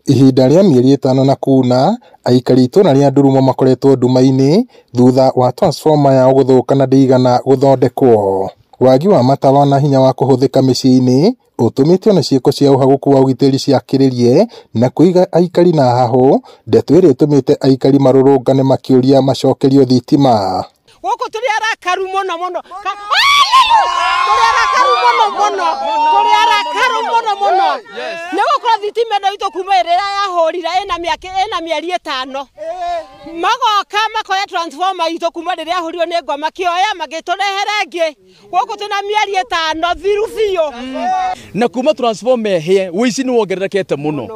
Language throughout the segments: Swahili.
Ihinda rĩa mĩeri 5 na kuna, aikari itũra rĩa Ndurumo makoretwo nduma-inĩ thutha wa transformer yao gũthũka na ndĩigana gũthondekwo. Wagi wa matawa na hinya wa kũhũthĩka mĩciĩ-inĩ ũtũmĩte ona ciĩko cia ũhagũku wa ũgitĩri ciakĩrĩrie na kũiga aikari na hahũ, ndeto ĩrĩa ĩtũmĩte aikari marũrũngane makĩũria macokerio thitima. Gũkũ tũrĩ arakaru mũno mũno. Tũrĩ arakaru mũno mũno. Nĩ gũkorwo thitima ĩno itũ kuma rĩrĩa yahũrire ĩna mĩeri 5. Magoka makoya transformer itũ kuma rĩrĩa yahũrirwo nĩ ngwa makĩoya magĩtũrehera ĩngĩ. Gũkũ twĩna mĩeri 5 thiru biũ. Na kuma transformer hĩe ũici nĩ wongererekete mũno.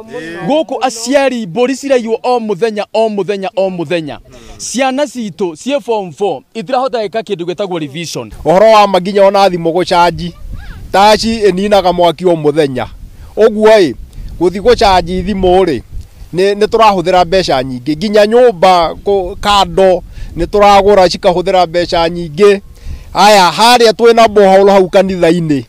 Gũkũ aciari mbũri ciraiywo o mũthenya. Ciana citũ cie form 4 itirahota gwĩka kĩndũ gĩtagwo revision. Ũhoro wa maginya ona thimũ gũcanji taci ĩninaga mwaki o mũthenya. Ũguo gũthi gũcanji thimũ rĩ nĩ tũrahũthĩra mbeca nyingĩ, nginya nyũmba kando nĩ tũragũra cikahũthĩra mbeca nyingĩ. Aya harĩa twĩna bohoro hau kanitha-inĩ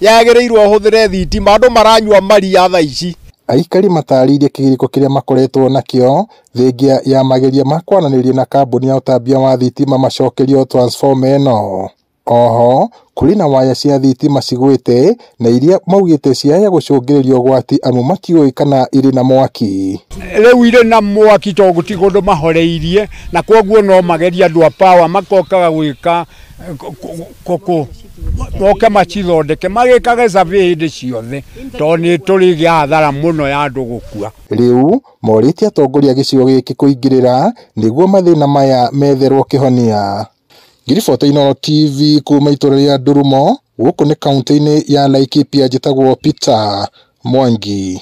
yagĩrĩirwo hũthĩre thitima, andũ maranyua maria thaa ici. Aikari matarĩirie kĩgirĩko kĩrĩa makoretwo nakĩo thengia ya mageria ma kwananĩria na kambuni ya ũtambia wa thitima macokerio transformer ĩno. Oho kũrĩ na waya cia thitima cigwĩte na iria maugĩte ciaya gũcũngĩrĩrio ũgwati amu matiũĩ kana irĩ na mwaki. Rĩu irĩ na mwaki to gũtigũndũ mahoreirie na kwoguo no mageria andũ a power makokaga gwĩka moke macithondeke magĩkage survey hĩndĩ ciothe to nĩ tũrĩ hathara mũno ya andũ gũkua. Rĩu morĩtie atongoria gĩcigo gĩkĩ kũingĩrĩra nĩguo mathĩna maya metherwo kĩhonia. Ngiriboti Inooro TV kuma itũra rĩa Ndurumo gũkũ nĩ kaunti-inĩ ya Laikipia, njĩtagwo Peter Mwangi.